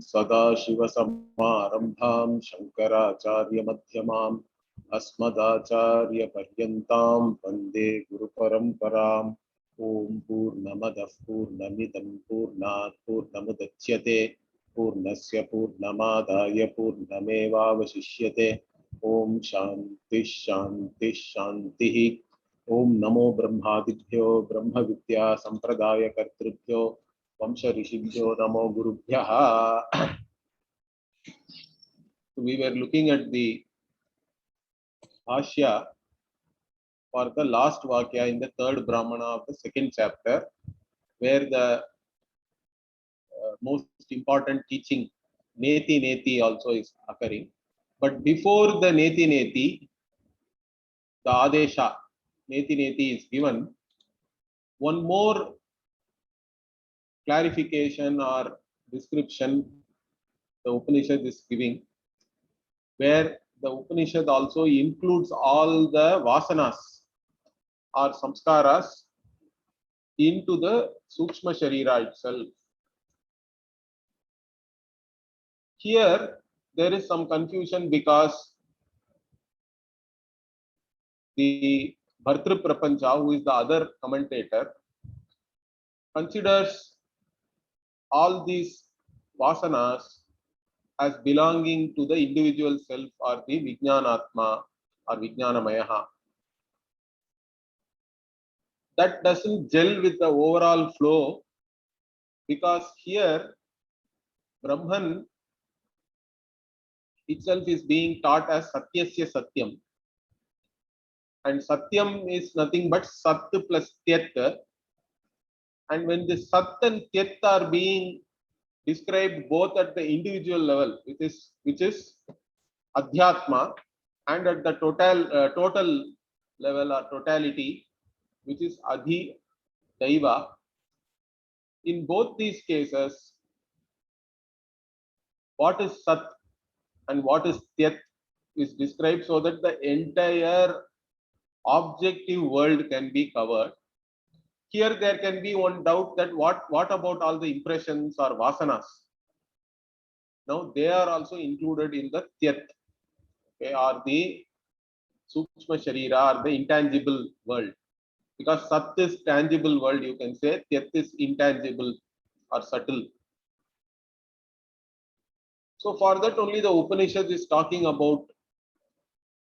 सदाशिवसमारम्भां शङ्कराचार्यमध्यमाम् अस्मदाचार्यपर्यन्तां वन्दे गुरुपरम्पराम्। ओम पूर्णमदः पूर्णमिदं पूर्णात् पूर्णमुदच्यते पूर्णस्य पूर्णमादाय पूर्णमेवावशिष्यते। ओम शांति शांति शांति। ओम नमो ब्रह्मादिभ्यो ब्रह्म विद्या संप्रदाय कर्तृभ्यो वंश ऋषिभ्यो नमो गुरुभ्यः। We were looking at the Bhashya for the last Vakya in the third Brahmana of the second chapter, where the most important teaching Neti Neti also is occurring. But before the Neti Neti, the Adesha Neti Neti is given, one more clarification or description the Upanishad is giving, where the Upanishad also includes all the vasanas or samskaras into the Sukshma Sharira itself. Here there is some confusion because the Bhartru Prapancha, who is the other commentator, considers all these vasanas as belonging to the individual self or the Vijnanatma or Vijnanamayaha. That doesn't gel with the overall flow, because here Brahman itself is being taught as Satyasya Satyam, and Satyam is nothing but Sat plus Tyat, and when the Sat and Tyat are being described both at the individual level, which is Adhyatma, and at the total level or totality, which is Adhi Daiva. In both these cases, what is Sat and what is Tyat is described so that the entire objective world can be covered. Here there can be one doubt that what about all the impressions or vasanas? Now they are also included in the Tyat, okay, or the Sukshma Sharira, or the intangible world. Because Sat is tangible world, you can say, Tyat is intangible or subtle. So for that only the Upanishad is talking about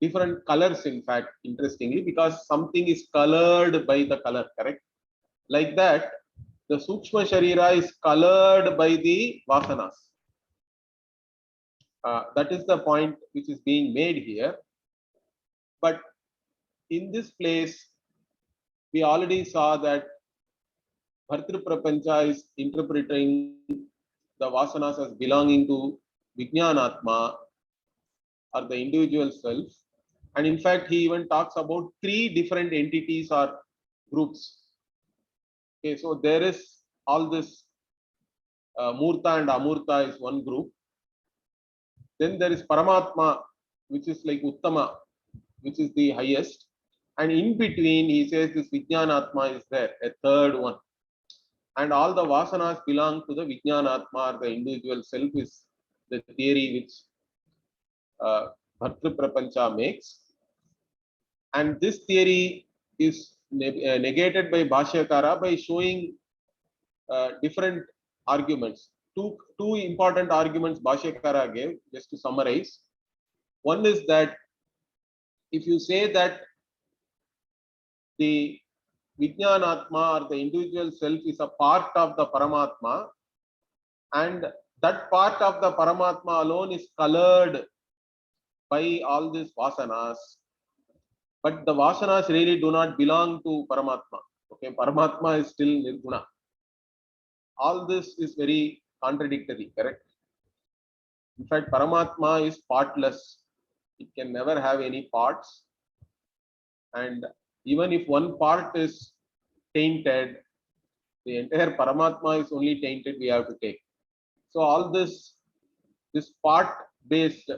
different colors, in fact, interestingly, because something is colored by the color, correct? Like that, the Sukshma Sharira is colored by the vasanas. That is the point which is being made here. But in this place, we already saw that Bhartru Prapancha is interpreting the vasanas as belonging to Vijnanatma or the individual self. And in fact, he even talks about three different entities or groups. Okay, so there is all this Murta and Amurta is one group. Then there is Paramatma, which is like Uttama, which is the highest. And in between, he says this Vijnanatma is there, a third one. And all the vasanas belong to the Vijnanatma, or the individual self, is the theory which Bhartru Prapancha makes. And this theory is negated by Bhashyakara by showing different arguments. Two important arguments Bhashyakara gave, just to summarize. One is that if you say that the Vijnanatma, or the individual self, is a part of the Paramatma, and that part of the Paramatma alone is colored by all these vasanas, but the vasanas really do not belong to Paramatma. Okay, Paramatma is still Nirguna. All this is very contradictory, correct? In fact, Paramatma is partless. It can never have any parts. And even if one part is tainted, the entire Paramatma is only tainted, we have to take. So all this part-based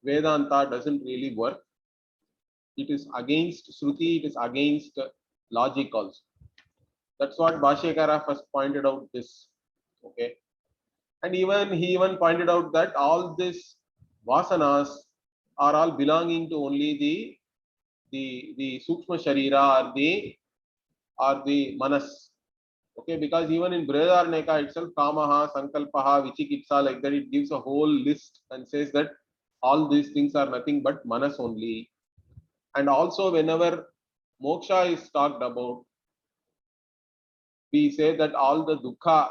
Vedanta doesn't really work. It is against Shruti, it is against logic also. That's what Bhashyakara first pointed out this. Okay. And even he even pointed out that all these vasanas are all belonging to only the Sukshma Sharira or the Manas. Okay, because even in Brihadaranyaka itself, Kamaha, Sankalpaha, Vichikitsa, like that, it gives a whole list and says that all these things are nothing but Manas only. And also, whenever moksha is talked about, we say that all the dukkha,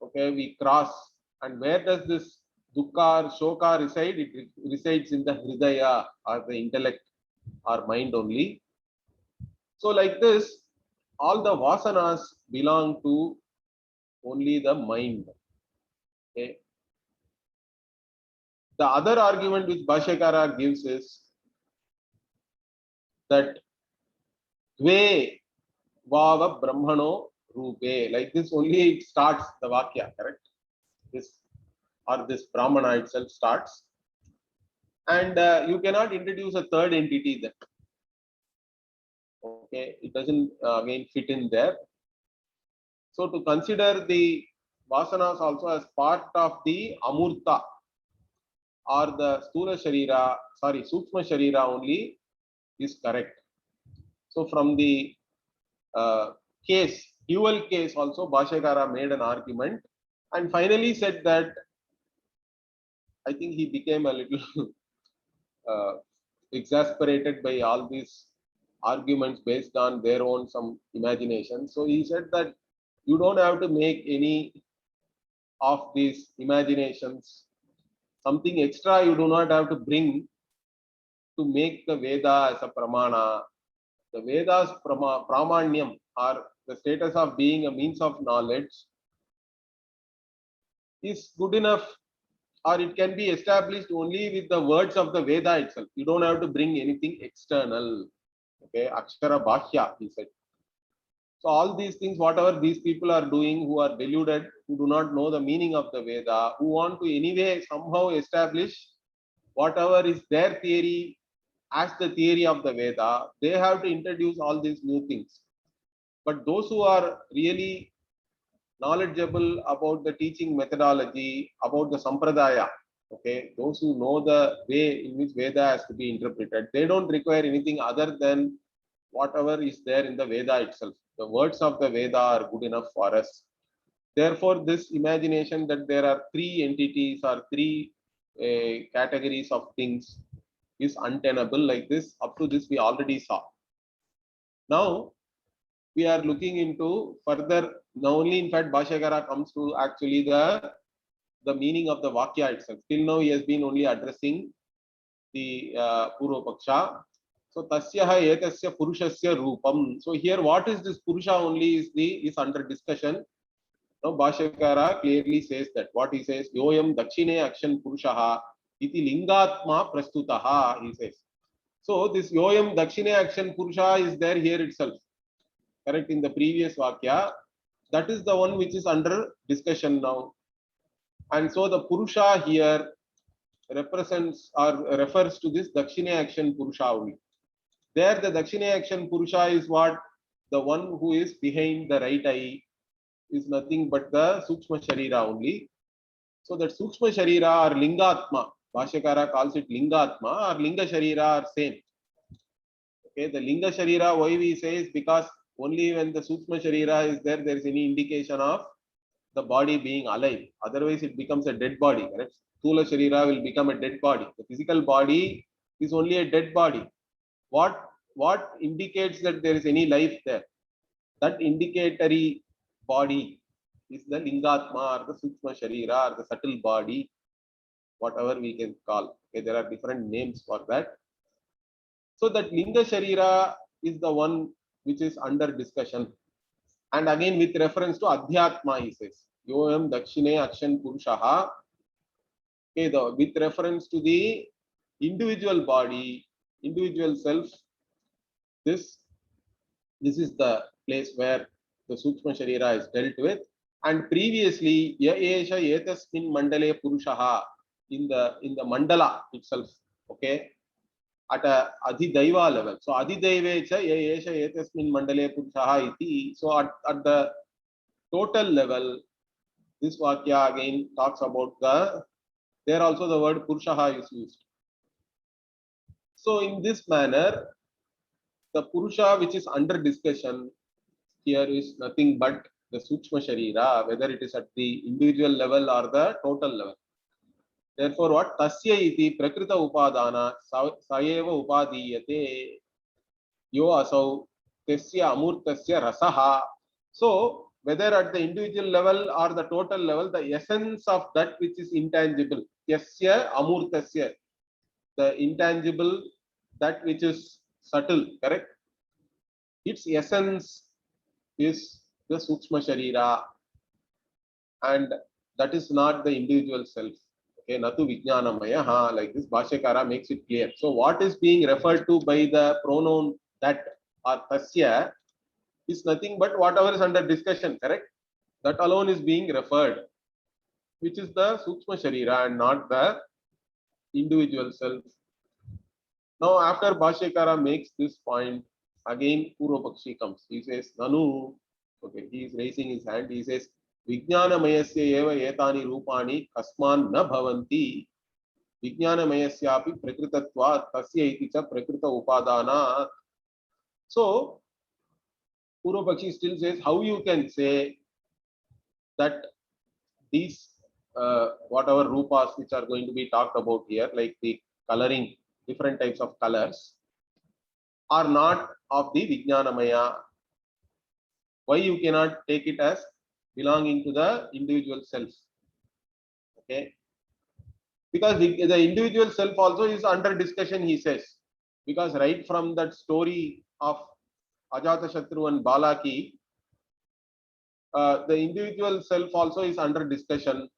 okay, we cross. And where does this dukkha or shoka reside? It resides in the hridaya or the intellect or mind only. So, like this, all the vasanas belong to only the mind. Okay. The other argument which Bhashyakara gives is that Dve Vava Brahmano Rupe. Like this only it starts the Vakya, correct? This or this Brahmana itself starts. And you cannot introduce a third entity there. Okay, it doesn't again fit in there. So to consider the vasanas also as part of the Amurta or the Sthula Sharira, sorry, Sukshma Sharira only is correct. So from the case, dual case also, Bhashyakara made an argument and finally said that I think he became a little exasperated by all these arguments based on their own some imagination. So he said that you don't have to make any of these imaginations, something extra you do not have to bring to make the Veda as a pramana. The Veda's pramanyam or the status of being a means of knowledge is good enough, or it can be established only with the words of the Veda itself. You don't have to bring anything external. Okay, Akshara Bhashya, he said. So all these things, whatever these people are doing, who are deluded, who do not know the meaning of the Veda, who want to anyway somehow establish whatever is their theory as the theory of the Veda, they have to introduce all these new things. But those who are really knowledgeable about the teaching methodology, about the sampradaya, okay, those who know the way in which Veda has to be interpreted, they don't require anything other than whatever is there in the Veda itself. The words of the Veda are good enough for us. Therefore, this imagination that there are three entities or three categories of things is untenable. Like this, up to this we already saw. Now we are looking into further. Now only in fact Bhashyakara comes to actually the meaning of the Vakya itself. Till now he has been only addressing the Purva Paksha. So tasyaha etasya purushasya rupam. So here what is this Purusha only is under discussion. Now Bhashyakara clearly says that what he says, yoyam dakshine akshan purushaha iti lingatma prastutaha, he says. So this yoyam dakshine akshan purusha is there here itself. Correct, in the previous Vakya. That is the one which is under discussion now. And so the Purusha here represents or refers to this Dakshine action Purusha only. There the Dakshine action Purusha is what? The one who is behind the right eye is nothing but the Sukshma Sharira only. So that Sukshma Sharira or Lingatma, Bhashyakara calls it Lingatma or Linga Sharira are same. Okay, the Linga Sharira, why we say is because only when the Sukshma Sharira is there, there is any indication of the body being alive. Otherwise, it becomes a dead body. Correct? Sthula Sharira will become a dead body. The physical body is only a dead body. What indicates that there is any life there? That indicatory body is the Lingatma or the Sukshma Sharira or the subtle body, whatever we can call. Okay, there are different names for that. So that Linga Sharira is the one which is under discussion. And again with reference to Adhyatma, he says, Yoyam Dakshine Akshan Purushaha. Okay, with reference to the individual body, individual self, this is the place where the Sukshma Sharira is dealt with. And previously, Ya Esha Etasmin Mandale Purushaha, in the mandala itself, okay, at a Adhidaiva level. So Adhidaivecha Ya Esha Etasmin Mandale Purushaha iti. So at the total level, This Vakya again talks about there also the word Purushaha is used. So in this manner, the Purusha which is under discussion here is nothing but the Sukshma Sharira, whether it is at the individual level or the total level. Therefore, what tasya iti prakrita upadana sayeva upadiyate yo asau tasya amurtasya rasaha. So, whether at the individual level or the total level, the essence of that which is intangible, yasya amurtasya, the intangible, that which is subtle, correct? Its essence is the Sukshma Sharira, and that is not the individual self. Okay, Natu Vijnanamaya, like this, Bhashyakara makes it clear. So, what is being referred to by the pronoun that or tasya is nothing but whatever is under discussion, correct? That alone is being referred, which is the Sukshma Sharira and not the individual self. Now, after Bhashyakara makes this point, again Purvapakshi comes. He says, Nanu, okay, he is raising his hand. He says, Vijnanamayasya eva etani rupani kasman na bhavanti. Vijnanamayasyapi prakritatva tasya iti cha prakrita upadana. So, Purvapakshi still says, how you can say that these whatever rupas which are going to be talked about here, like the coloring, different types of colors, are not of the Vijnanamaya. Why you cannot take it as belonging to the individual self? Okay, because the individual self also is under discussion, he says, because right from that story of Ajatashatru and Balaki, the individual self also is under discussion.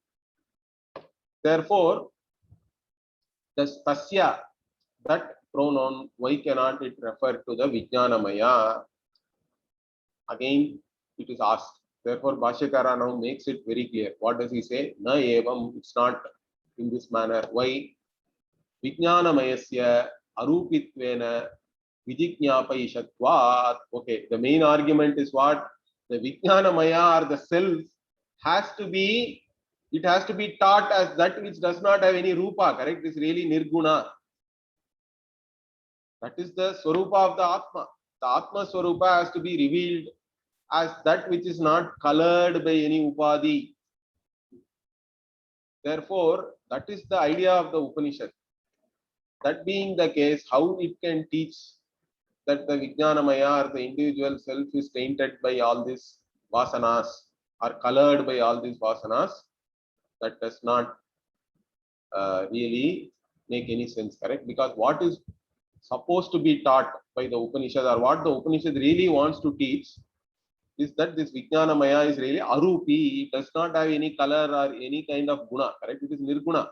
Therefore, the tasya, that pronoun, why cannot it refer to the Vijnanamaya? Again, it is asked. Therefore, Bhashyakara now makes it very clear. What does he say? Na evam, it's not in this manner. Why? Vijnanamayasya arupitvena vijijñapaishatvat. Okay, the main argument is what? The Vijnanamaya or the self has to be, it has to be taught as that which does not have any rupa, correct? It's really nirguna. That is the swarupa of the Atma. The Atma swarupa has to be revealed as that which is not colored by any upadhi. Therefore, that is the idea of the Upanishad. That being the case, how it can teach that the Vijnanamaya or the individual self is tainted by all these vasanas or colored by all these vasanas, that does not really make any sense, correct? Because what is supposed to be taught by the Upanishad, or what the Upanishad really wants to teach, is that this Vijnanamaya is really arupi. It does not have any color or any kind of guna, correct? It is nirguna.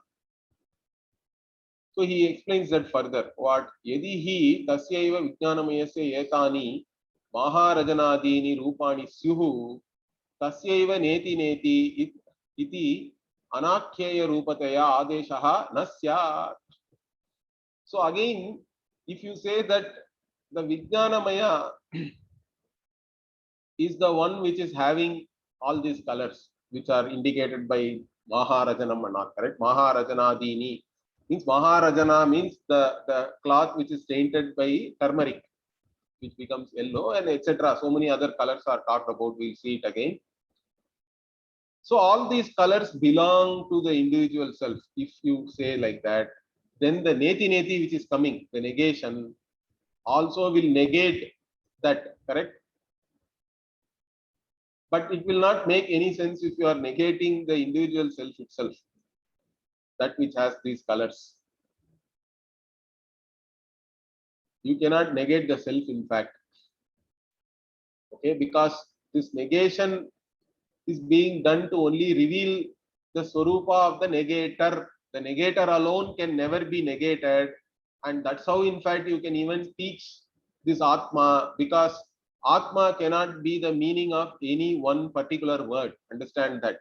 So he explains that further. What? Yadi hi tasyaiva Vijnanamayasya etani maharajanadini rupani syuhu tasyaiva neti neti iti anakhyeya rupataya adeshaha nasya. So again, if you say that the Vijnanamaya is the one which is having all these colors which are indicated by Maharajanam and all, correct? Maharajanadini means Maharajana means the cloth which is tainted by turmeric, which becomes yellow, and etc. So many other colors are talked about. We'll see it again. So all these colors belong to the individual self. If you say like that, then the neti neti which is coming, the negation, also will negate that, correct? But it will not make any sense if you are negating the individual self itself, that which has these colors. You cannot negate the self, in fact. Okay, because this negation is being done to only reveal the swarupa of the negator. The negator alone can never be negated, and that's how, in fact, you can even teach this Atma, because Atma cannot be the meaning of any one particular word. Understand that.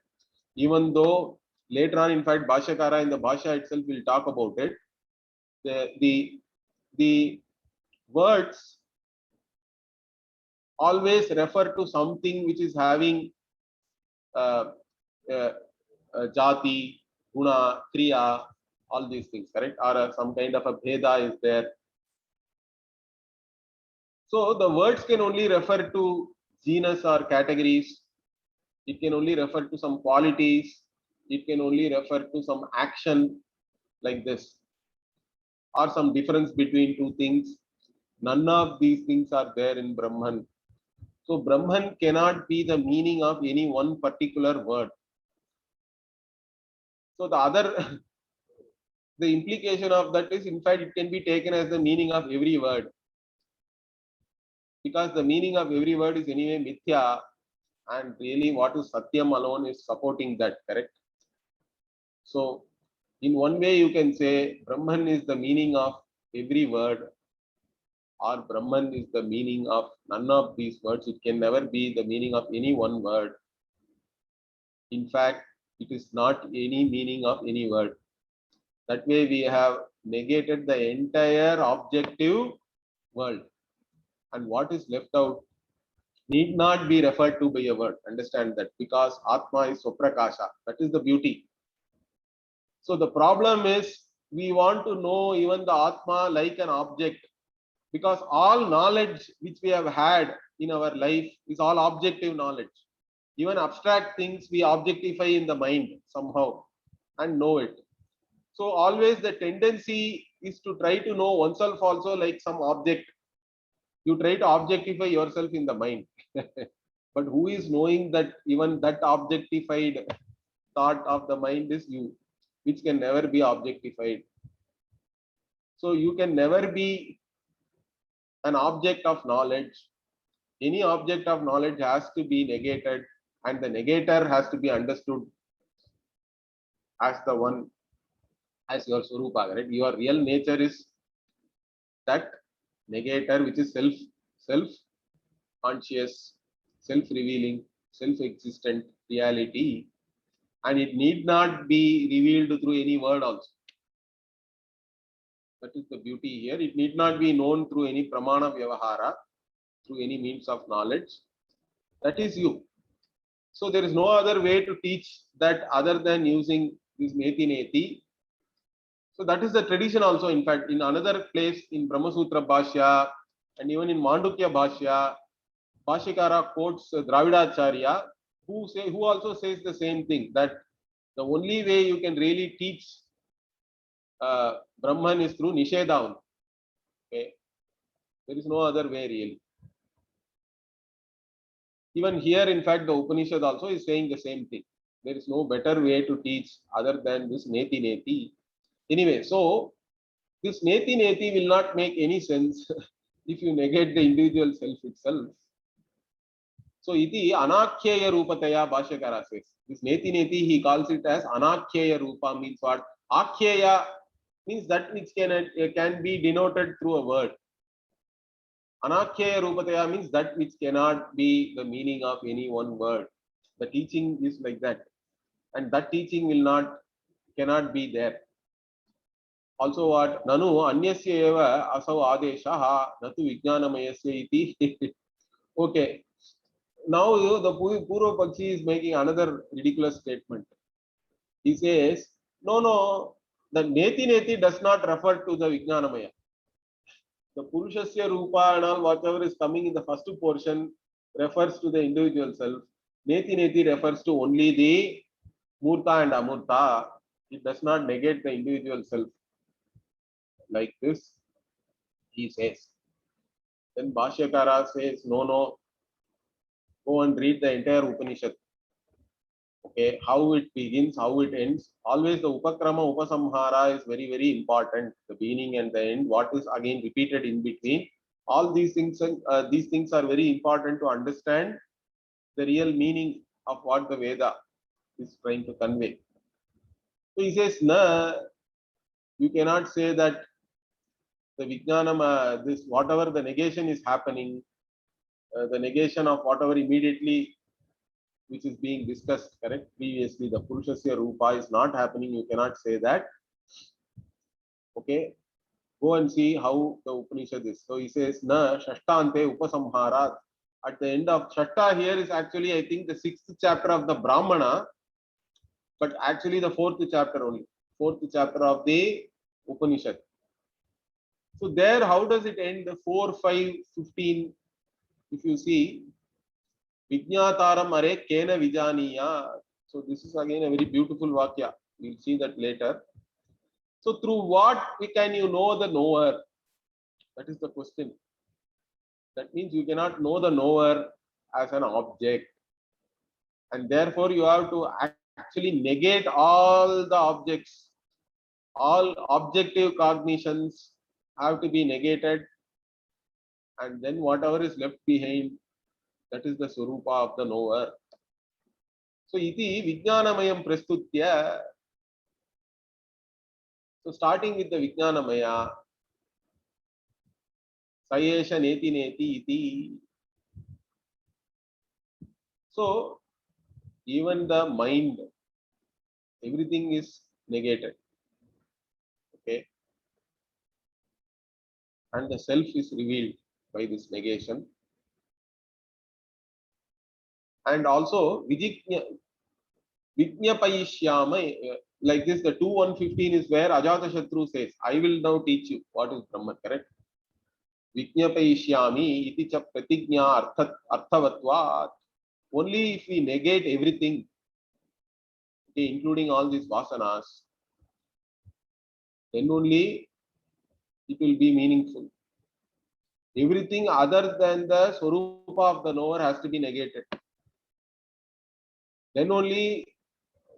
Even though later on, in fact, Bhashyakara in the Bhashya itself will talk about it. The words always refer to something which is having jati, guna, kriya, all these things, correct? Or some kind of a bheda is there. So the words can only refer to genus or categories. It can only refer to some qualities. It can only refer to some action like this, or some difference between two things. None of these things are there in Brahman. So Brahman cannot be the meaning of any one particular word. So the other, the implication of that is, in fact, it can be taken as the meaning of every word, because the meaning of every word is anyway mithya, and really what is satyam alone is supporting that, correct? So in one way you can say Brahman is the meaning of every word, or Brahman is the meaning of none of these words. It can never be the meaning of any one word. In fact, it is not any meaning of any word. That way we have negated the entire objective world, and what is left out need not be referred to by a word. Understand that, because Atma is Swaprakasha. That is the beauty. So the problem is we want to know even the Atma like an object, because all knowledge which we have had in our life is all objective knowledge. Even abstract things we objectify in the mind somehow and know it. So always the tendency is to try to know oneself also like some object. You try to objectify yourself in the mind. But who is knowing that even that objectified thought of the mind is you, which can never be objectified. So you can never be an object of knowledge. Any object of knowledge has to be negated, and the negator has to be understood as the one, as your Swarupa, right? Your real nature is that negator, which is self-conscious, self-revealing, self-existent reality, and it need not be revealed through any word also. That is the beauty here. It need not be known through any pramana vyavahara, through any means of knowledge. That is you. So there is no other way to teach that other than using this neti neti. So that is the tradition also. In fact, in another place in Brahma Sutra Bhashya and even in Mandukya Bhashya, Bhashyakara quotes Dravidacharya, who also says the same thing, that the only way you can really teach Brahman is through Nishedha. Okay? There is no other way really. Even here, in fact, the Upanishad also is saying the same thing. There is no better way to teach other than this neti neti. Anyway, so this neti neti will not make any sense if you negate the individual self itself. So iti anakhyaya rupataya Bhashyakara says. This neti neti, he calls it as anakhyaya rupa, means what? Akhyaya means that which can be denoted through a word. Anakhyaya rupataya means that which cannot be the meaning of any one word. The teaching is like that, and that teaching cannot be there. Also what? Nanu anyasya eva asau adeshaha natu vijnanamayasya iti. Okay. Now the Purva Pakshi is making another ridiculous statement. He says, no, the neti neti does not refer to the Vijnanamaya. The Purushasya Rupa and all whatever is coming in the first portion refers to the individual self. Neti neti refers to only the Murta and Amurta. It does not negate the individual self. Like this, he says. Then Bhashyakara says, no, go and read the entire Upanishad. Okay, how it begins, how it ends. Always the Upakrama, Upasamhara is very, very important. The beginning and the end, what is again repeated in between. All these things are very important to understand the real meaning of what the Veda is trying to convey. So he says, na, you cannot say that the Vijnanam, this whatever the negation is happening, the negation of whatever immediately which is being discussed, correct? Previously, the Purushasya Rupa is not happening. You cannot say that. Okay, go and see how the Upanishad is. So he says, na Shashtante Upasamharat. At the end of Shashta here is actually, I think, the 6th chapter of the Brahmana. but actually the fourth chapter only, fourth chapter of the Upanishad. So there, how does it end? The 4, 5, 15, if you see, Vijñātāram are kena vijaniya. So this is again a very beautiful vakya. We'll see that later. So through what can you know the knower? That is the question. That means you cannot know the knower as an object. And therefore you have to actually negate all the objects. All objective cognitions have to be negated. And then whatever is left behind, that is the Swarupa of the knower. So iti Vijnanamayam prastutya. So starting with the Vijnanamaya, Sayesha Neti Neti iti. So even the mind, everything is negated. Okay. And the self is revealed by this negation. And also Vijñapayishyama, like this, the 2:115 is where Ajatashatru says, I will now teach you what is Brahman, correct? Vijñapayishyami iti cha pratignya arthavatvat. Only if we negate everything, okay, including all these vasanas, then only it will be meaningful. Everything other than the Swarupa of the knower has to be negated. Then only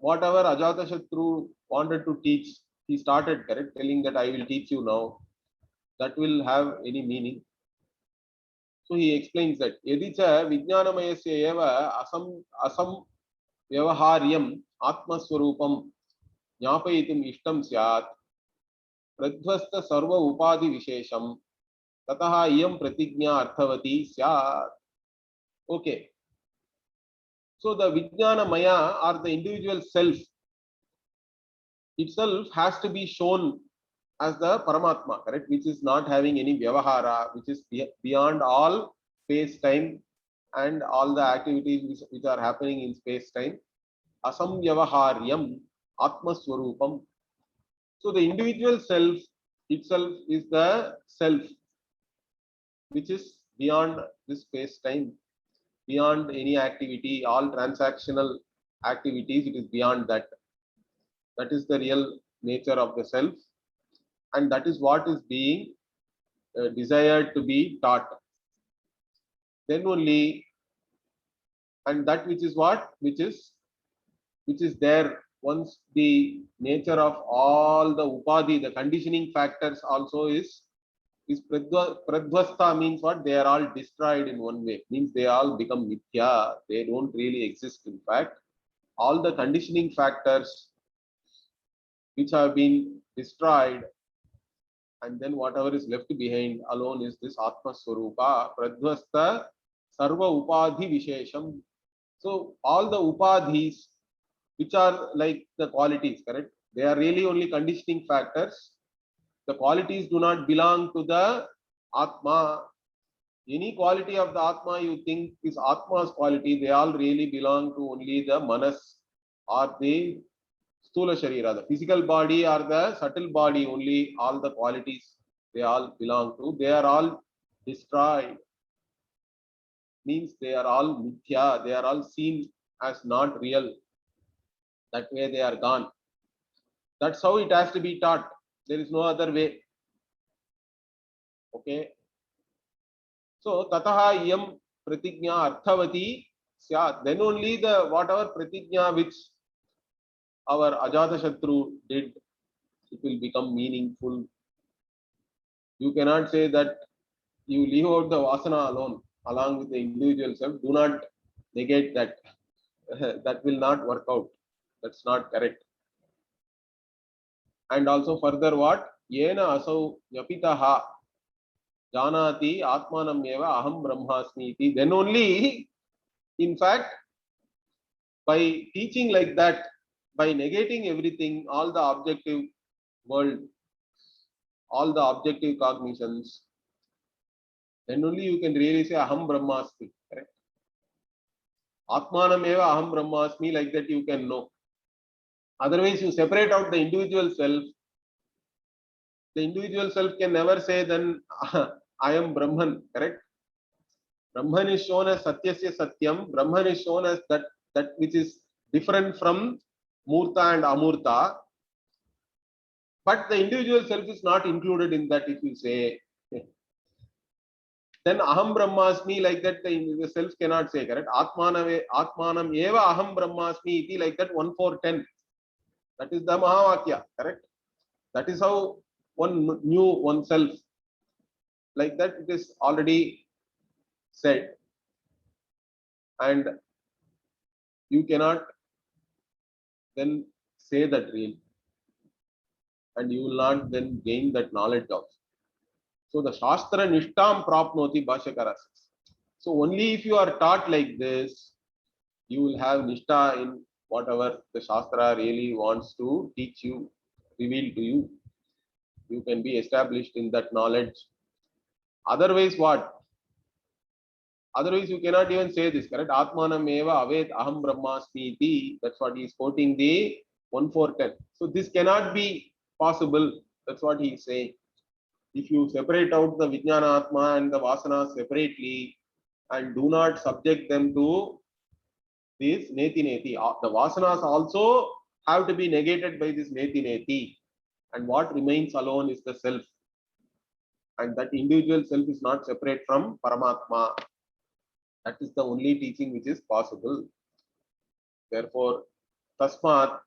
whatever Ajatashatru wanted to teach, he started, correct, telling that I will teach you now. That will have any meaning. So he explains that Yadicha Vijnanamayasya eva asam vyavaharyam atmaswarupam jnapayitum ishtam syat pradhvasta sarva upadi vishesham tataha iyam pratignya arthavati syat. Okay. So the Vijnanamaya or the individual self itself has to be shown as the Paramatma, correct, which is not having any Vyavahara, which is beyond all space-time and all the activities which are happening in space-time. Asamvyavaharyam Atmaswarupam. So the individual self itself is the self which is beyond this space-time, beyond any activity, all transactional activities, it is beyond that. That is the real nature of the self. And that is what is being desired to be taught. Then only, and that which is what, which is there once the nature of all the upadhi, the conditioning factors also is pradvasta, means what, they are all destroyed in one way, means they all become mithya, they don't really exist. In fact, all the conditioning factors which have been destroyed, and then whatever is left behind alone is this Atma Swarupa, Pradvasta Sarva Upadhi Vishesham. So all the upadhis, which are like the qualities, correct? They are really only conditioning factors. The qualities do not belong to the Atma. Any quality of the Atma you think is Atma's quality, they all really belong to only the Manas or the Stula Sharira, the physical body or the subtle body, only all the qualities they all belong to. They are all destroyed. Means they are all mithya, they are all seen as not real. That way they are gone. That's how it has to be taught. There is no other way. Okay. So tataha iyam pratignya arthavati syat. Then only the whatever pratignya which our Ajatashatru did, it will become meaningful. You cannot say that you leave out the vasana alone along with the individual self. Do not negate that. That will not work out. That's not correct. And also further what? Yena asau yapitaha janati atmanam eva aham brahmasmi iti. Then only, in fact, by teaching like that, by negating everything, all the objective world, all the objective cognitions, then only you can really say aham brahmasmi, correct? Atmanam eva aham brahmasmi, like that you can know. Otherwise, you separate out the individual self. The individual self can never say then I am Brahman, correct? Brahman is shown as Satyasya Satyam. Brahman is shown as that which is different from Murta and Amurta. But the individual self is not included in that, if you say. Then Aham Brahmasmi, like that, the self cannot say, correct? Atmanam eva Aham Brahmasmi iti, like that, 1:4:10. That is the Mahavakya, correct? That is how one knew oneself. Like that, it is already said. And you cannot then say that real. And you will not then gain that knowledge also. So the Shastra Nishtam Prapnoti Bhashyakara says. So only if you are taught like this, you will have Nishta in whatever the Shastra really wants to teach you, reveal to you. You can be established in that knowledge. Otherwise, what? Otherwise, you cannot even say this, correct? Atmanam eva avet aham brahmasmi iti. That's what he is quoting the 1:4:10. So this cannot be possible. That's what he is saying. If you separate out the Vijnana Atma and the Vasanas separately and do not subject them to this Neti Neti, the Vasanas also have to be negated by this Neti Neti. And what remains alone is the self. And that individual self is not separate from Paramatma. That is the only teaching which is possible. Therefore, Tasmat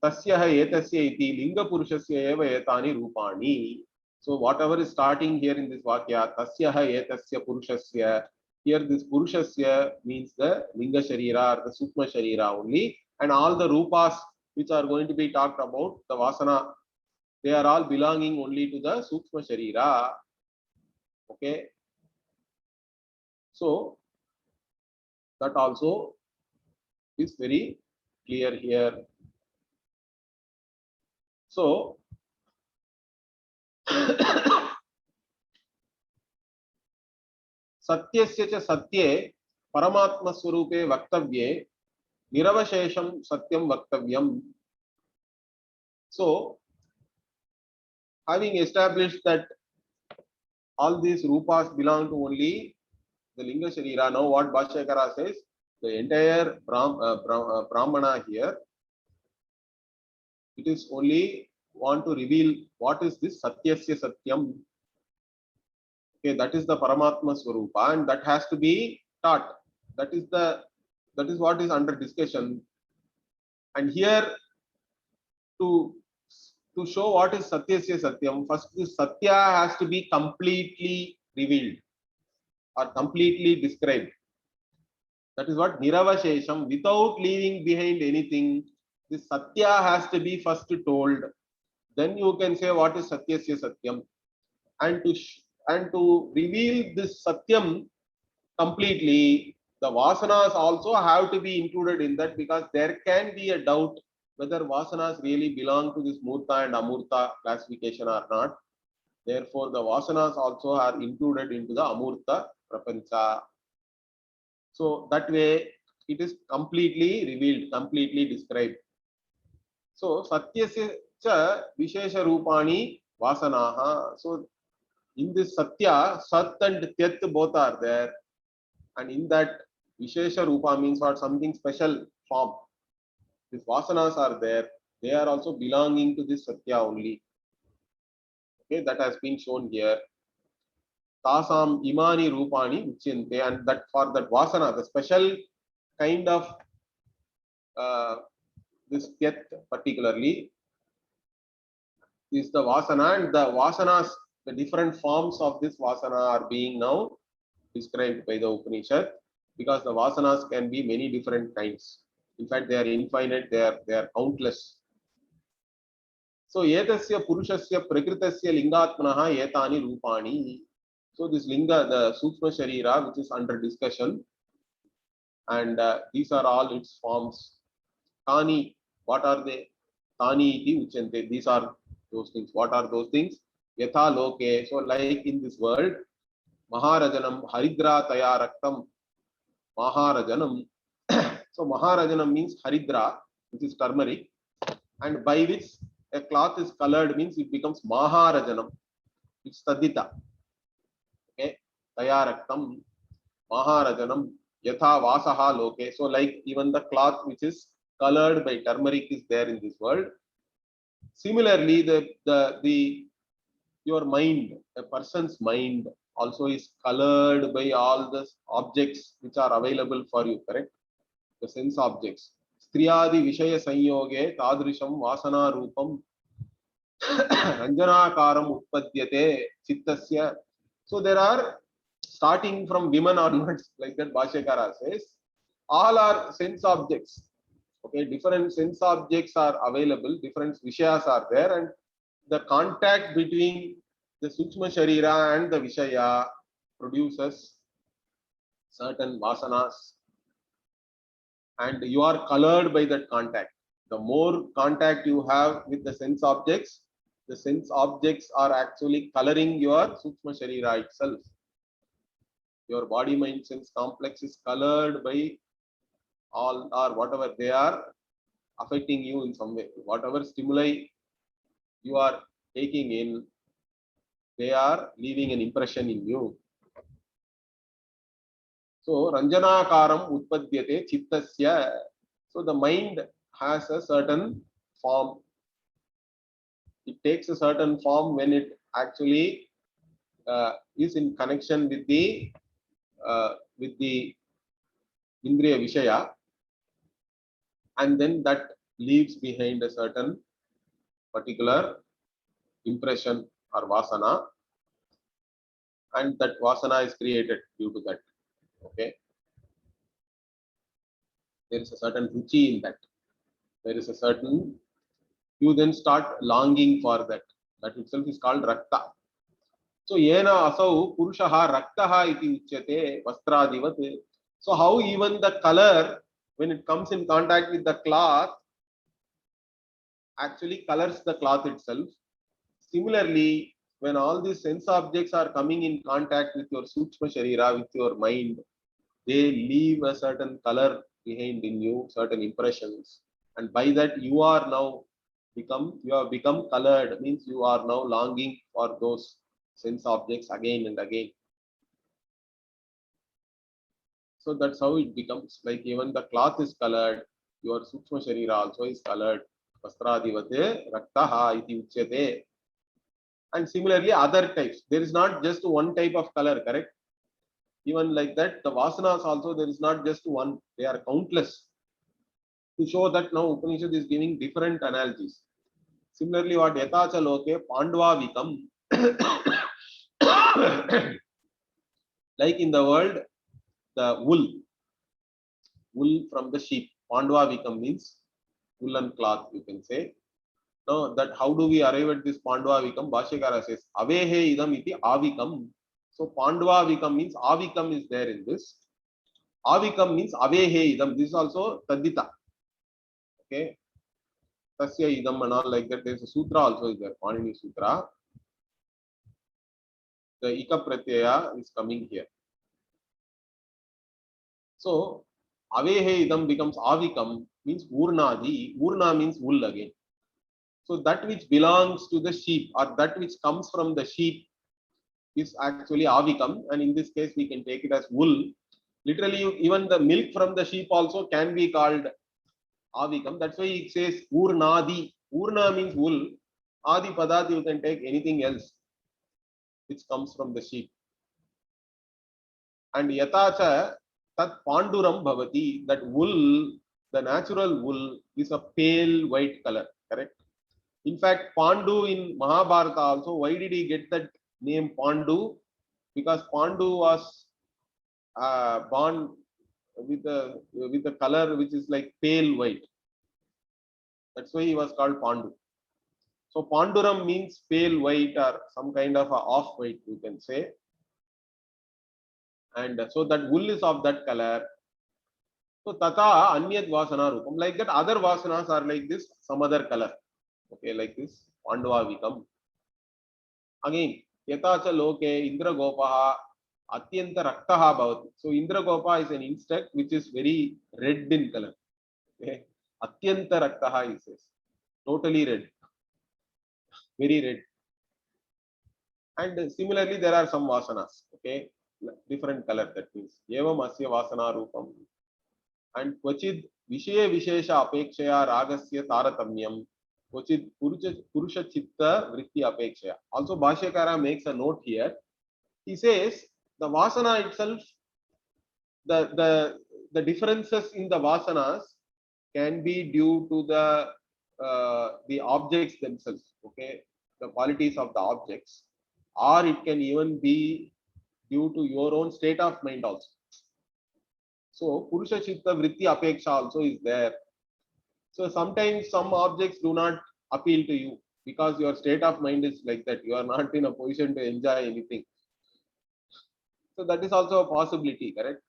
Tasyaha etasya iti linga purushasya eva etani rupani. So whatever is starting here in this Vakya, Tasyaha etasya purushasya, here this purushasya means the linga sharira or the sukma sharira only, and all the rupas which are going to be talked about, the vasana, they are all belonging only to the sukma sharira. Okay. So that also is very clear here. So Satyasya cha satye Paramatma Swarupe Vaktavye Niravashesham Satyam Vaktavyam. So, having established that all these rupas belong to only the Linga Sharira, now what Bhashyakara says, the entire Brahmana here, it is only want to reveal what is this Satyasya Satyam. Okay, that is the Paramatma Swarupa, and that has to be taught. That is what is under discussion. And here to show what is Satyasya Satyam, first this Satya has to be completely revealed or completely described. That is what Niravashesham, without leaving behind anything. This Satya has to be first told. Then you can say what is Satyasya Satyam. And to reveal this Satyam completely, the Vasanas also have to be included in that, because there can be a doubt whether Vasanas really belong to this Murta and Amurta classification or not. Therefore, the Vasanas also are included into the Amurta Prapancha. So that way it is completely revealed, completely described. So Satyasya cha Vishesha Rupani Vasanaha. So in this Satya, Sat and Tyat both are there. And in that Vishesha Rupa means what? Something special form. These Vasanas are there. They are also belonging to this Satya only. Okay, that has been shown here. Tasam imani rupani uchyante, and that for that Vasana, the special kind of this Tyat particularly is the Vasana, and the Vasanas, the different forms of this Vasana are being now described by the Upanishad, because the Vasanas can be many different kinds. In fact, they are infinite, they are countless. So, etasya purushasya prakritasya lingatmanaha etani rupani. So, this linga, the Sukshma Sharira, which is under discussion, and these are all its forms. Tani, what are they? Tani iti uchante. These are those things. What are those things? Yatha loke. So, like in this world, Maharajanam Haridra Taya Raktam. Maharajanam. So Maharajanam means Haridra, which is turmeric. and by which a cloth is colored means it becomes Maharajanam. It's Tadita. Okay. Tayaraktam, Maharajanam, Yatha Vasaha Loke. So like even the cloth which is colored by turmeric is there in this world. Similarly, your mind, a person's mind also is colored by all the objects which are available for you, correct? The sense objects. Striyadi Vishaya Sanyoge Tadrisham Vasana Rupam Ranjanakaram Utpadyate Chittasya. So there are, starting from women onwards, like that Bhashyakara says, all are sense objects. Okay, different sense objects are available, different Vishayas are there, and the contact between the Sukshma Sharira and the Vishaya produces certain vasanas, and you are colored by that contact. The more contact you have with the sense objects are actually coloring your Sukshma Sharira itself. Your body mind sense complex is colored by all or whatever they are affecting you in some way. Whatever stimuli you are taking in, they are leaving an impression in you. So Ranjanakaram Utpadyate Chittasya. So the mind has a certain form. It takes a certain form when it actually is in connection with the Indriya Vishaya, and then that leaves behind a certain particular impression or vasana, and that vasana is created due to that. Okay, there is a certain ruchi in that. There is a certain, you then start longing for that. That itself is called rakta. So yena asau purushaha raktaha iti uchyate vastradivat. So how even the color, when it comes in contact with the cloth, actually colors the cloth itself. Similarly, when all these sense objects are coming in contact with your Sukshma Sharira, with your mind, they leave a certain color behind in you, certain impressions. And by that you have become colored, means you are now longing for those sense objects again and again. So that's how it becomes. Like even the cloth is colored, your Sukshma Sharira also is colored. Vastradivate raktaha iti uchyate. And similarly, other types. There is not just one type of color, correct? Even like that, the vasanas also, there is not just one, they are countless. To show that now Upanishad is giving different analogies. Similarly, what Yatacha Loke Pandvavikam, like in the world, the wool from the sheep. Pandvavikam means woolen cloth, you can say. Now, that how do we arrive at this Pandvavikam? Bhashyakara says, Avehe idam iti avikam. So Pandvavikam means avikam is there in this. Avikam means avehe idam. This is also tadita. Okay. Tasya idam and all like that. There is a sutra also is there, Panini Sutra. The ika pratyaya is coming here. So avehe idam becomes avikam, means urnadi. Urna means wool again. So that which belongs to the sheep or that which comes from the sheep is actually avikam, and in this case we can take it as wool. Literally, even the milk from the sheep also can be called avikam. That's why it says urnadi. Urna means wool. Adi padat, you can take anything else which comes from the sheep. And yatacha tat panduram bhavati. That wool, the natural wool, is a pale white color, correct? In fact, Pandu in Mahabharata also, why did he get that name Pandu? Because Pandu was born with a color which is like pale white. That's why he was called Pandu. So Panduram means pale white or some kind of a off white, you can say. And so that wool is of that color. So tata anyad vasana rupam. Like that, other vasanas are like this, some other color. Okay, like this, Pandvavikam. Again, Yatacha Loke Indra Gopaha Atyanta Raktaha Bhavati. So Indra Gopa is an insect which is very red in color. Okay. Atyanta Raktaha, he says. totally red, very red. And similarly, there are some vasanas, okay, different color. That means evam asya vasana rupam. And kvachid vishaya vishesha apekshaya ragasya taratamyam. Kvachid purusha chitta vritti apekshaya. Also, Bhashyakara makes a note here. He says the vasana itself, the differences in the vasanas can be due to the objects themselves, okay, the qualities of the objects, or it can even be due to your own state of mind also. So purusha chitta vritti apeksha also is there. So sometimes some objects do not appeal to you because your state of mind is like that. You are not in a position to enjoy anything. So that is also a possibility, correct?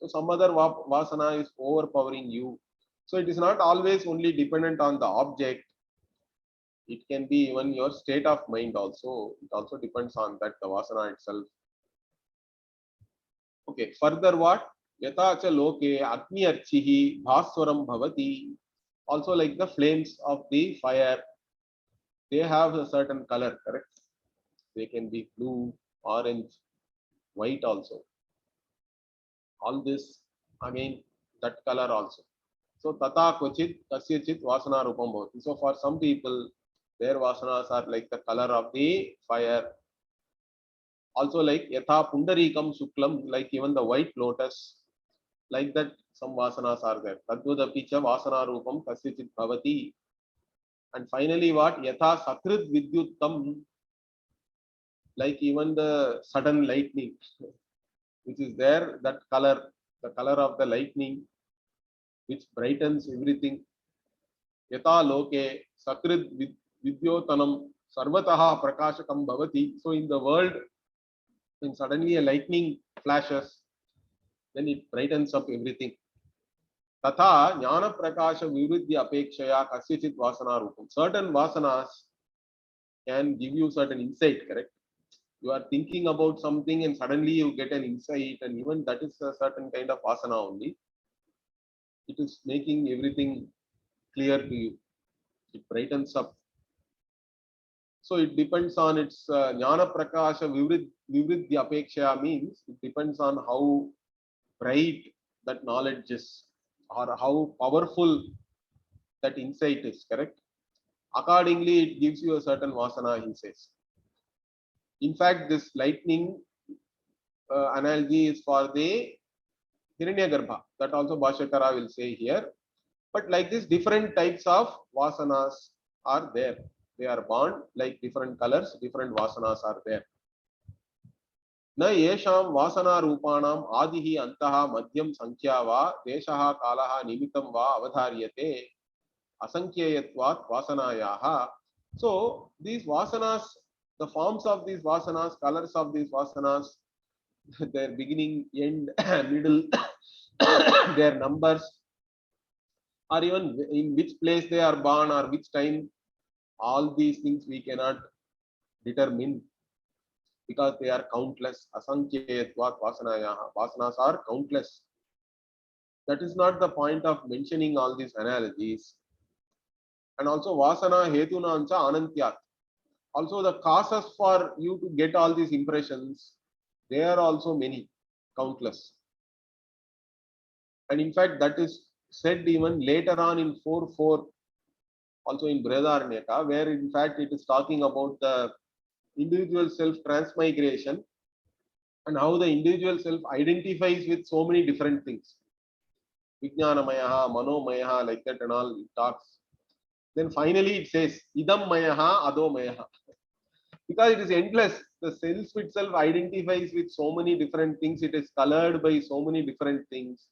So some other vasana is overpowering you. So it is not always only dependent on the object. It can be even your state of mind also. It also depends on that, the vasana itself. Okay, further what? Yata cha loke agni archihi bhaswaram bhavati. Also like the flames of the fire, they have a certain color, correct? They can be blue, orange, white also. All this, again, that color also. So tata kvachit kasyachit vasana rupam bhavati. So for some people, their vasanas are like the color of the fire. Also like yatha pundarikam shuklam, like even the white lotus, like that some vasanas are there. Tadvadapi cha vasana rupam kasyachit bhavati. And finally what? Yatha sakrit vidyuttam, like even the sudden lightning, which is there, that color, the color of the lightning, which brightens everything. Yata loke sakrit vidyotanam sarvataha prakashakam bhavati. So in the world, when suddenly a lightning flashes, then it brightens up everything. Tatha jnana prakasha vividya apekshaya kasyachit vasana rupam. Certain vasanas can give you certain insight, correct? You are thinking about something and suddenly you get an insight, and even that is a certain kind of vasana only. It is making everything clear to you. It brightens up. So it depends on its jnana prakasha vivridya apekshaya, means it depends on how bright that knowledge is or how powerful that insight is, correct? Accordingly, it gives you a certain vasana, he says. In fact, this lightning analogy is for the Hiranyagarbha. That also Bhashyakara will say here. But like this, different types of vasanas are there. They are born like different colors, different vasanas are there. Na yesham vasana rupanam adihi antaha madhyam sankhya va deshaha kalaha nimitam va avadharyate asankhyayattvat vasanayaha. So these vasanas, the forms of these vasanas, colors of these vasanas, their beginning, end, middle, their numbers, or even in which place they are born or which time, all these things we cannot determine because they are countless. Asankhyayattvat vasanayaha. Vasanas are countless. That is not the point of mentioning all these analogies. And also vasana hetunancha anantyat. Also the causes for you to get all these impressions, they are also many, countless. And in fact, that is said even later on in 4.4, also in Brihadaranyaka, where in fact it is talking about the individual self transmigration and how the individual self identifies with so many different things. Vijnanamayaha, Manomayaha, like that and all it talks. Then finally it says, Idam Mayaha, Ado Mayaha. Because it is endless. The self itself identifies with so many different things. It is colored by so many different things.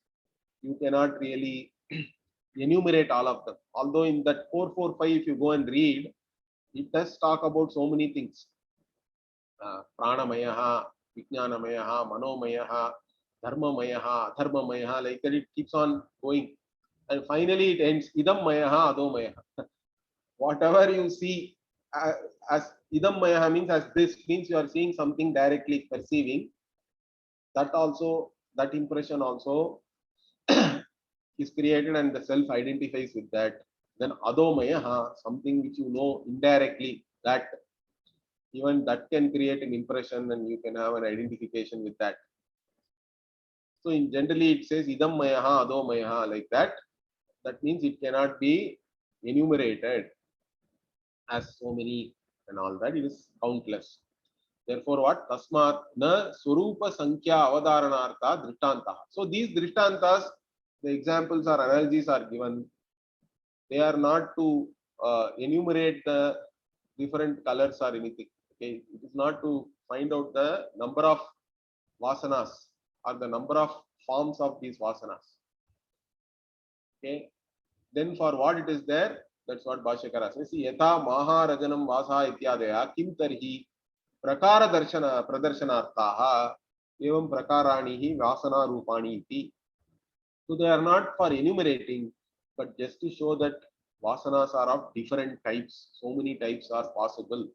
You cannot really enumerate all of them. Although in that 4.4.5, if you go and read, it does talk about so many things. Pranamayaha, Vijnanamayaha, Manomayaha, Dharmamayaha, Adharmamayaha, like that it keeps on going. And finally it ends, Idam Mayaha, Adomayaha. Whatever you see as Idam Mayaha means as this, means you are seeing something directly perceiving. That also, that impression also is created and the self identifies with that. Then adomayaha, something which you know indirectly, that even that can create an impression and you can have an identification with that. So in generally it says idam mayaha, adomayaha, like that. That means it cannot be enumerated as so many and all that. It is countless. Therefore, what? Tasmat na swarupa sankhya avadaranartha drishtanta. So these drishtantas, the examples or analogies are given. They are not to enumerate the different colors or anything. Okay, it is not to find out the number of vasanas or the number of forms of these vasanas. Okay, then for what it is there, that's what Bhashyakara says. See, yatha maharajanam vasa ityadaya kim tarhi prakara darshana pradarshanaarthaha evam prakarani hi vasana rupani iti. So they are not for enumerating, but just to show that vasanas are of different types. So many types are possible.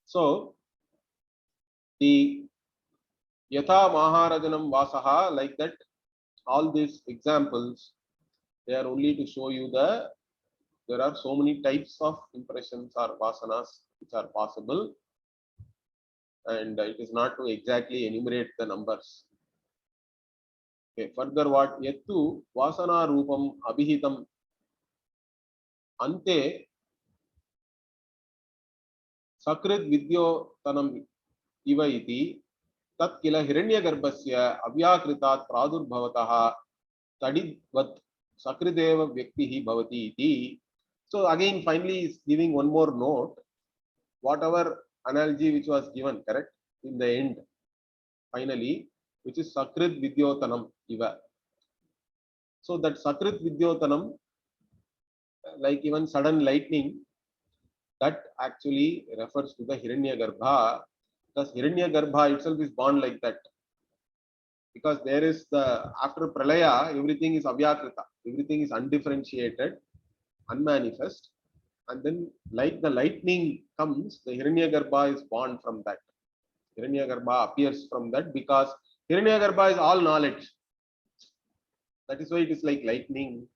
So the yatha maharajanam vasaha, like that, all these examples, they are only to show you there are so many types of impressions or vasanas which are possible, and it is not to exactly enumerate the numbers. Okay, further what? Yattu vasana rupam abhihitam ante sakrit vidyo tanam iva iti tat kila hiranyagarbhasya avyakritat pradurbhavatah tadidvat sakrideva vyaktihi bhavati iti. So again, finally, is giving one more note. Whatever analogy which was given, correct, in the end, finally, which is sakrit vidyotanam iva. So that sakrit vidyotanam, like even sudden lightning, that actually refers to the Hiranyagarbha, because Hiranyagarbha itself is born like that. Because there is after Pralaya, everything is Avyakrita, everything is undifferentiated, unmanifest, and then like the lightning comes, the Hiranyagarbha is born from that. Hiranyagarbha appears from that because Hiranyagarbha is all knowledge. That is why it is like lightning.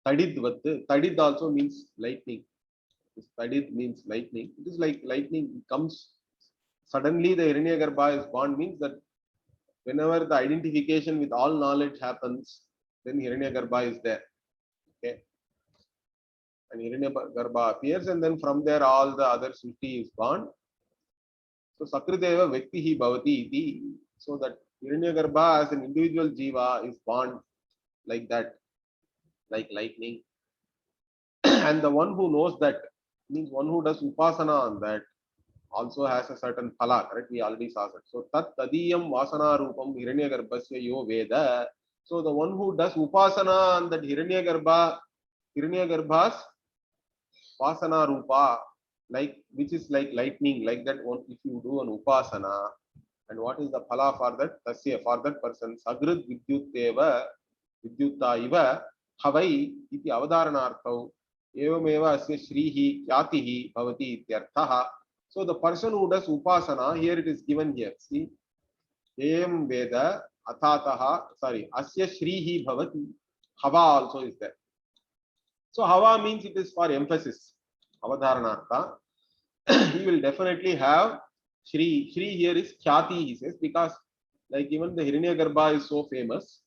Tadidvat, Tadid also means lightning. Tadid means lightning. It is like lightning comes suddenly. The Hiranyagarbha is born means that whenever the identification with all knowledge happens, then Hiranyagarbha is there. Okay, and Hiranyagarbha appears, and then from there all the other Srishti is born. So Sakrideva Vyaktihi Bhavati iti. So that Hiranyagarbha as an individual jiva is born like that, like lightning. And the one who knows that, means one who does upasana on that, also has a certain phala, correct? We already saw that. So tat tadiyam vasana rupam hiranyagarbhasya yo veda. So the one who does upasana on that Hiranyagarbha's vasana rupa, like which is like lightning, like that one, if you do an upasana, and what is the phala for that? Tasya, for that person, sagrid vidyuteva vidyutta iva havai iti avadaranarthau evameva asya shrihi kyatihi bhavati ityarthaha. So the person who does upasana, here it is given here. See, Em Veda Athataha, sorry, Asya Shrihi Bhavati. Hava also is there. So Hava means it is for emphasis. Avadharanartha. He will definitely have Shri. Shri here is Khyati, he says, because like even the Hiranyagarbha is so famous,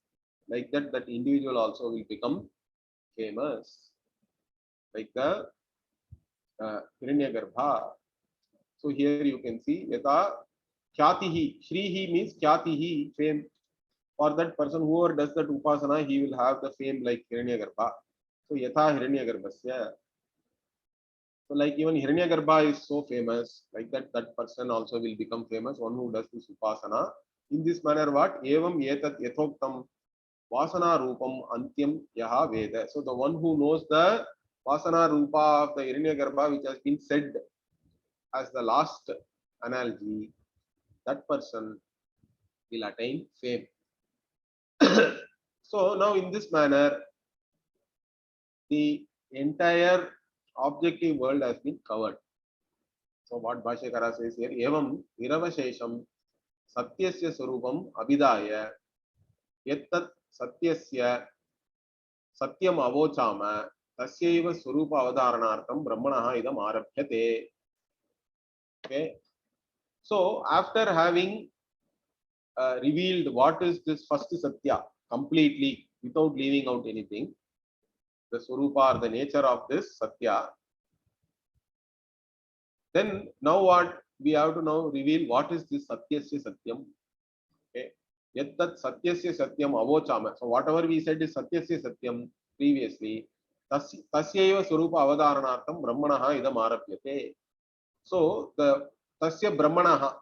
like that, that individual also will become famous. Like the Hiranyagarbha. So here you can see Yata Khyatihi. Shrihi means Khyatihi, fame. For that person, whoever does that upasana, he will have the fame like Hiranyagarbha. So Yatha Hiranyagarbhasya. So like even Hiranyagarbha is so famous, like that, that person also will become famous, one who does this upasana. In this manner, what? Evam yetat yathoktam vasana rupam antyam yaha veda. So the one who knows the vasana rupa of the Hiranyagarbha, which has been said as the last analogy, that person will attain fame. So now in this manner, the entire objective world has been covered. So what Bhashyakara says here, evam niravashesham satyasya sarupam abhidaya yattat satyasya satyam avochama tasyaiva swarupa avadaranaartham brahmanah idam arabhyate. Okay, so after having revealed what is this first satya completely without leaving out anything, the swarupa or the nature of this satya, then now what we have to now reveal what is this satyasya satyam. Okay, yat tat satyasya satyam avochama. So whatever we said is satyasya satyam previously, tasyaiva swarupa avadaranaartham brahmanah idam arabhyate. So the tasya brahmanah,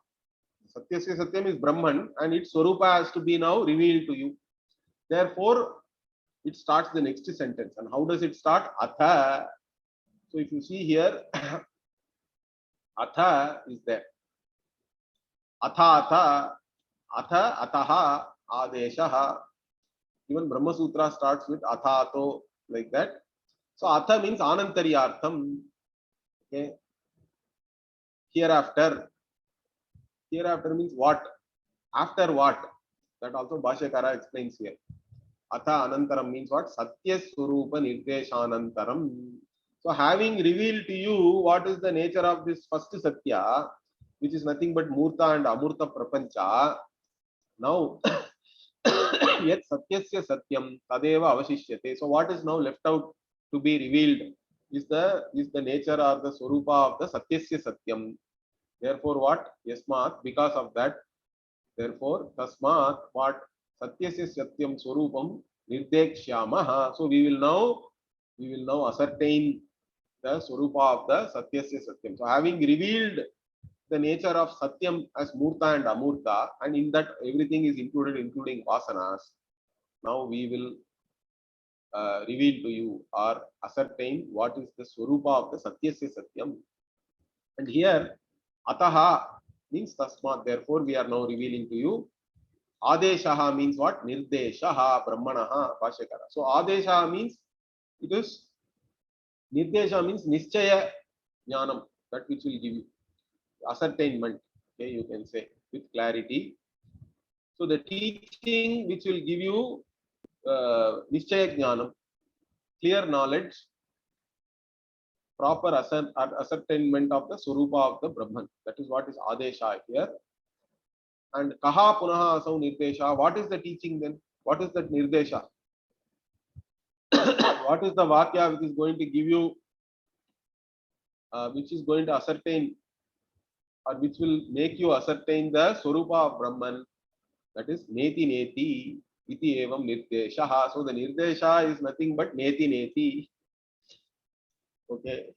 satyasya satyam is Brahman, and its swarupa has to be now revealed to you. Therefore, it starts the next sentence. And how does it start? Atha. So if you see here, atha is there. Atha atha, atha ataha, adeshaha. Even Brahma Sutra starts with atha ato, like that. So atha means anantariyartham. Okay. Hereafter. Hereafter means what? After what? That also Bhashyakara explains here. Atha anantaram means what? Satya Swarupa Nirdeshanantaram. So having revealed to you what is the nature of this first Satya, which is nothing but Murta and Amurta Prapancha, now yet Satyasya Satyam Tadeva Avashishyate. So what is now left out to be revealed is the nature or the Swarupa of the Satyasya Satyam. Therefore what? Yasmat, because of that, therefore Tasmat, what? Satyasya Satyam Swarupam Nirdekshamaha. So we will now ascertain the Swarupa of the Satyasya Satyam. So having revealed the nature of Satyam as Murta and Amurta, and in that everything is included, including Vasanas, now we will reveal to you or ascertain what is the Swarupa of the Satyasya Satyam. And here, Ataha means Tasmat, therefore we are now revealing to you. Adeshaha means what? Nirdeshaha Brahmanaha Bhashyakara. So Adeshaha means it is, Nirdesha means Nischaya Jnanam, that which will give you ascertainment. Okay, you can say with clarity. So the teaching which will give you Nischaya Jnanam, clear knowledge, proper ascertainment of the Swarupa of the Brahman. That is what is Adesha here. And Kaha Punaha Asau Nirdesha. What is the teaching then? What is that Nirdesha? What is the Vakya which is going to give you, which is going to ascertain, or which will make you ascertain the Swarupa of Brahman? That is Neti Neti Iti Evam Nirdesha. So the Nirdesha is nothing but Neti Neti. Okay.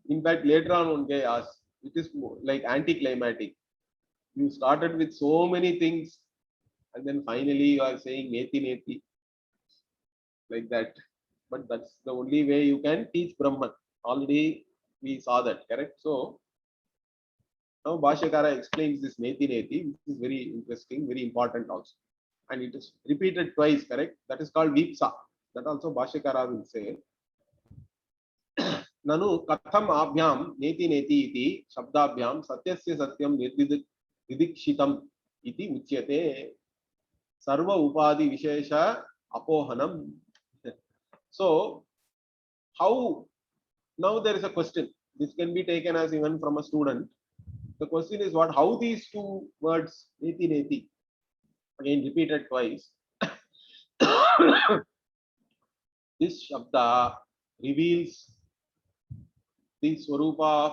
In fact, later on one guy asked, it is like anticlimactic. You started with so many things, and then finally you are saying Neti Neti, like that. But that's the only way you can teach Brahman. Already we saw that, correct? So now Bhashyakara explains this Neti Neti, which is very interesting, very important also. And it is repeated twice, correct? That is called Vipsa. That also Bhashyakara will say. Nanu katham abhyam neti neti iti shabdabhyam satyasya satyam nidikshitam iti uchyate sarva upadi vishesha apohanam. So how, now there is a question. This can be taken as even from a student. The question is what? How these two words neti neti, again repeated twice, this shabda reveals the Swarupa of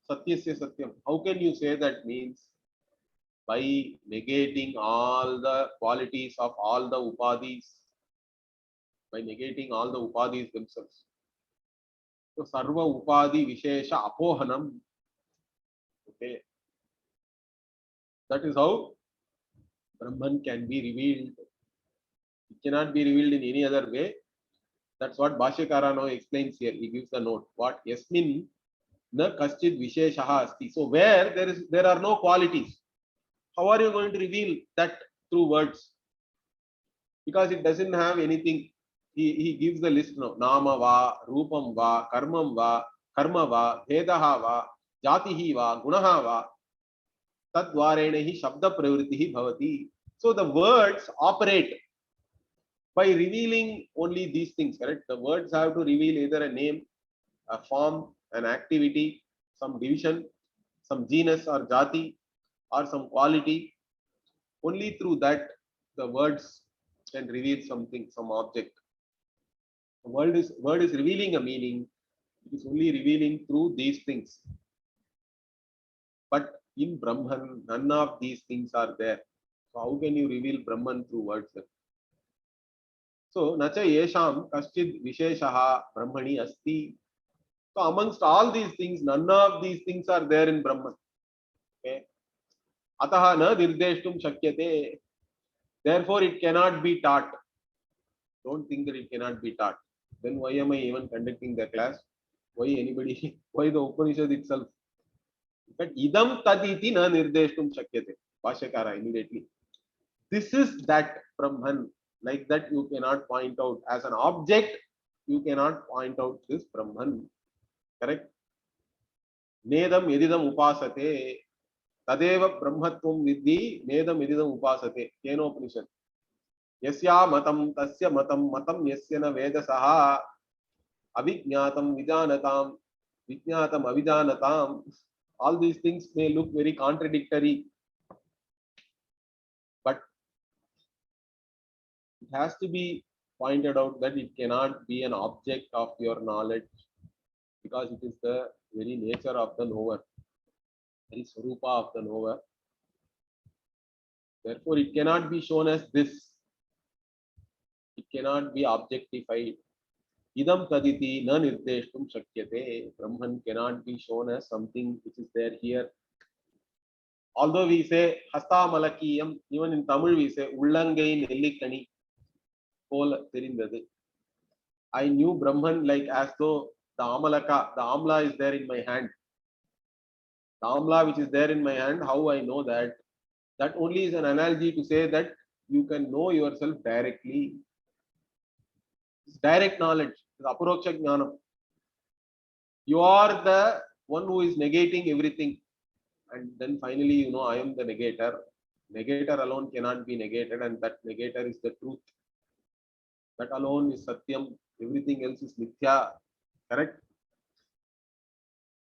Satyasya Satyam. How can you say that? Means by negating all the qualities of all the upadis, by negating all the upadis themselves. So Sarva Upadi Vishesha Apohanam. Okay. That is how Brahman can be revealed. It cannot be revealed in any other way. That's what Bhashyakara now explains here. He gives the note. What? Yasmin na kaschid visheshaha asti. So where there are no qualities, how are you going to reveal that through words? Because it doesn't have anything. He gives the list now. Nama va, rupam va, karmam va, karma va, bhedaha va, jatihi va, gunaha va, tadvarenehi shabda pravritti bhavati. So the words operate. by revealing only these things, correct? The words have to reveal either a name, a form, an activity, some division, some genus or jati, or some quality. Only through that the words can reveal something, some object. The word is revealing a meaning. It is only revealing through these things. But in Brahman, none of these things are there. So how can you reveal Brahman through words? So nacha yesham kaschid visheshaha brahmani asti. So amongst all these things, none of these things are there in Brahman. Okay. Ataha na nirdeshtum shakyate. Therefore, it cannot be taught. Don't think that it cannot be taught. Then why am I even conducting the class? Why anybody? Why the Upanishad itself? But idam taditi na nirdeshtum shakyate. Bhashyakara immediately. This is that Brahman. Like that, you cannot point out as an object. You cannot point out this Brahman. Correct? Nedam yedidam upasate. Tadeva brahmatvam vidhi nedam yedidam upasate. Kenopanishad. Yasya matam tasya matam matam yasya na vedasaha avijñatam vijanatam vijñatam avijanatam. All these things may look very contradictory, but it has to be pointed out that it cannot be an object of your knowledge because it is the very nature of the knower, very swarupa of the knower. Therefore, it cannot be shown as this. It cannot be objectified. Idam taditi na nirdeshtum shakyate. Brahman cannot be shown as something which is there here. Although we say hasta malakiyam, even in Tamil we say ullangai nellikani pol therindadu. I knew Brahman like as though the amalaka, the amla is there in my hand. The amla which is there in my hand, how I know that? That only is an analogy to say that you can know yourself directly. It's direct knowledge, it's aparoksha jnanam. You are the one who is negating everything. And then finally, you know, I am the negator. Negator alone cannot be negated, and that negator is the truth. That alone is Satyam. Everything else is Mithya. Correct?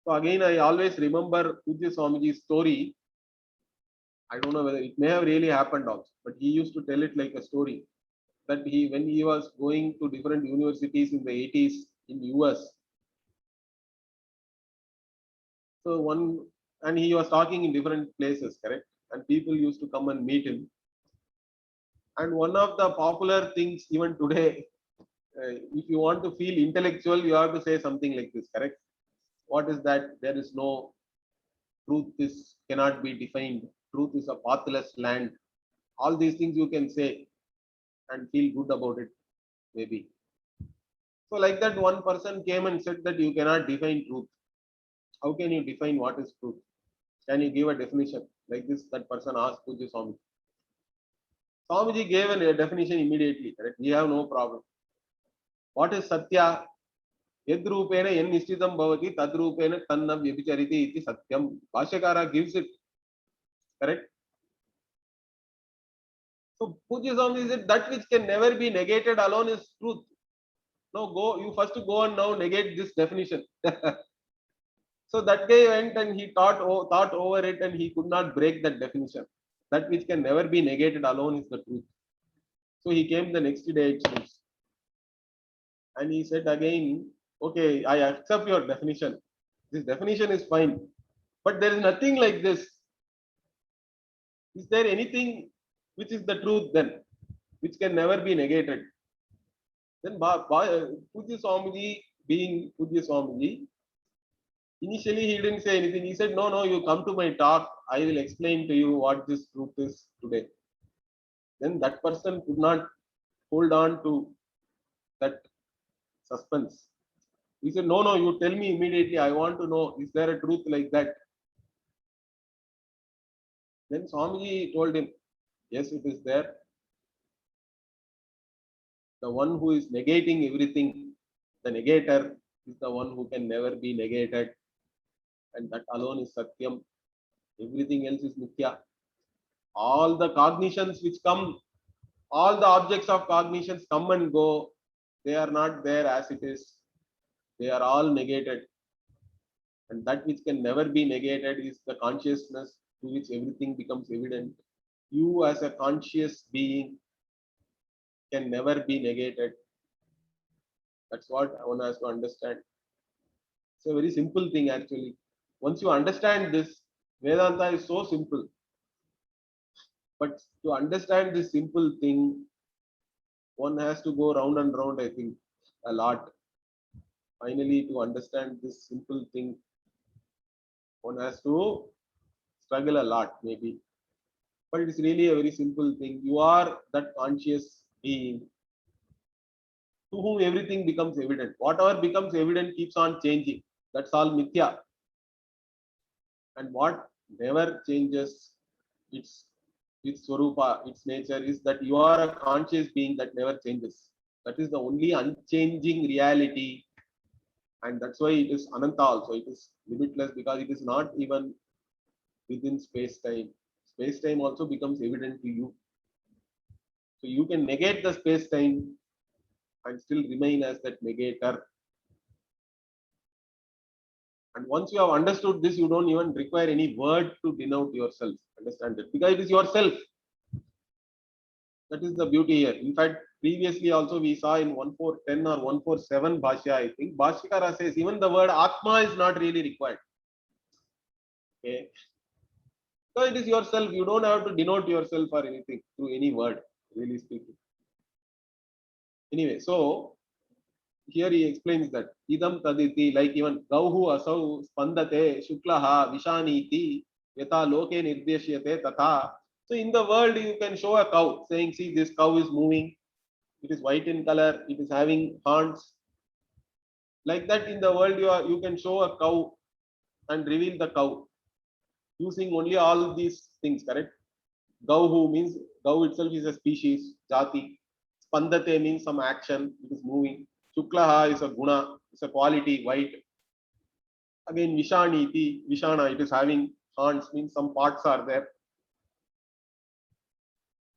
So again, I always remember Pujya Swamiji's story. I don't know whether it may have really happened also, but he used to tell it like a story that when he was going to different universities in the 80s in US. So and he was talking in different places, correct? And people used to come and meet him. And one of the popular things even today, if you want to feel intellectual, you have to say something like this, correct? What is that? There is no truth, cannot be defined. Truth is a pathless land. All these things you can say and feel good about it, maybe. So like that, one person came and said that you cannot define truth. How can you define what is truth? Can you give a definition? Like this, that person asked Pujya Swami. Swamiji gave a definition immediately, correct? We have no problem. What is Satya? Yadrupena yen nishchitam bhavati tadrupena tanna vyabhichariti iti satyam. Bhashyakara gives it, correct? So Pujya Swami said that which can never be negated alone is truth. No, you first go and now negate this definition. So that guy went and he thought over it and he could not break that definition. That which can never be negated alone is the truth. So he came the next day itself. And he said again, okay, I accept your definition. This definition is fine. But there is nothing like this. Is there anything which is the truth then, which can never be negated? Then Pujya Swamiji, being Pujya Swamiji, initially he didn't say anything. He said, no, you come to my talk. I will explain to you what this truth is today. Then that person could not hold on to that suspense. He said, no, you tell me immediately. I want to know, is there a truth like that? Then Swamiji told him, yes, it is there. The one who is negating everything, the negator, is the one who can never be negated. And that alone is Satyam. Everything else is Mithya. All the cognitions which come All the objects of cognitions come and go. They are not there as it is. They are all negated. And that which can never be negated is the consciousness to which everything becomes evident. You as a conscious being can never be negated. That's what one has to understand. It's a very simple thing actually. Once you understand this, Vedanta is so simple. But to understand this simple thing, one has to go round and round, I think, a lot. Finally, to understand this simple thing, one has to struggle a lot, maybe. But it's really a very simple thing. You are that conscious being to whom everything becomes evident. Whatever becomes evident keeps on changing. That's all mithya. And what never changes, its swarupa, its nature, is that you are a conscious being that never changes. That is the only unchanging reality, and that's why it is ananta also. It is limitless because it is not even within space time. Space time also becomes evident to you. So you can negate the space time and still remain as that negator. And once you have understood this, you don't even require any word to denote yourself. Understand it, because it is yourself. That is the beauty here. In fact, previously also we saw in 1410 or 147 Bhashya, I think, Bhashyakara says even the word Atma is not really required. Okay. So it is yourself. You don't have to denote yourself or anything through any word, really speaking. Anyway, so here he explains that idam taditi, like even gauhu asau spandate shuklaha vishaniti yata loke nirdeshyate tatha. So in the world you can show a cow saying, see, this cow is moving, it is white in color, it is having horns. Like that in the world you can show a cow and reveal the cow using only all these things, correct? Gauhu means gau itself is a species, jati. Spandate means some action, it is moving. Shuklaha is a guna, it's a quality, white. Again, Vishaniti, Vishana, it is having horns, means some parts are there.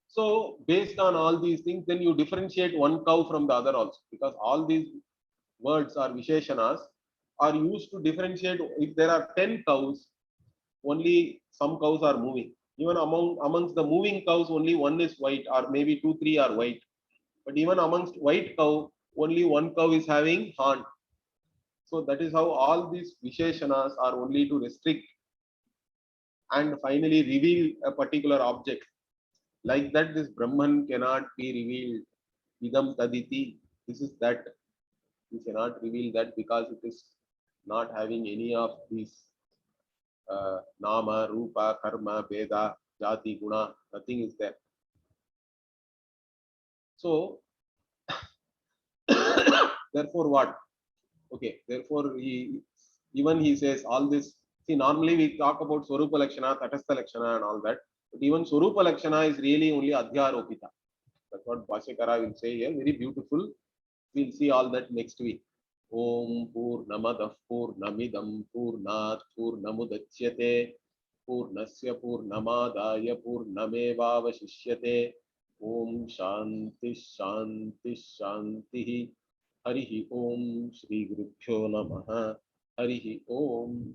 So, based on all these things, then you differentiate one cow from the other also, because all these words or Visheshanas are used to differentiate. If there are 10 cows, only some cows are moving. Even amongst the moving cows, only one is white, or maybe 2, 3 are white. But even amongst white cow, only one cow is having horn. So that is how all these Visheshanas are only to restrict and finally reveal a particular object. Like that, this Brahman cannot be revealed. Idam taditi. This is that. You cannot reveal that because it is not having any of these nama, rupa, karma, veda, jati, guna. Nothing is there. So, therefore, what? Okay, therefore, he says all this. See, normally we talk about Swarupa Lakshana, Tatastha Lakshana, and all that. But even Swarupa Lakshana is really only Adhyaropita. That's what Bhashyakara will say here. Very beautiful. We'll see all that next week. Om Purnamadah Purnamidam Purnat Purnamudachyate Purnasya Purnamadaya Purnamevavashishyate. Om Shanti Shanti Shanti. Harihi Om Shri Gurubhyo Namaha. Harihi Om.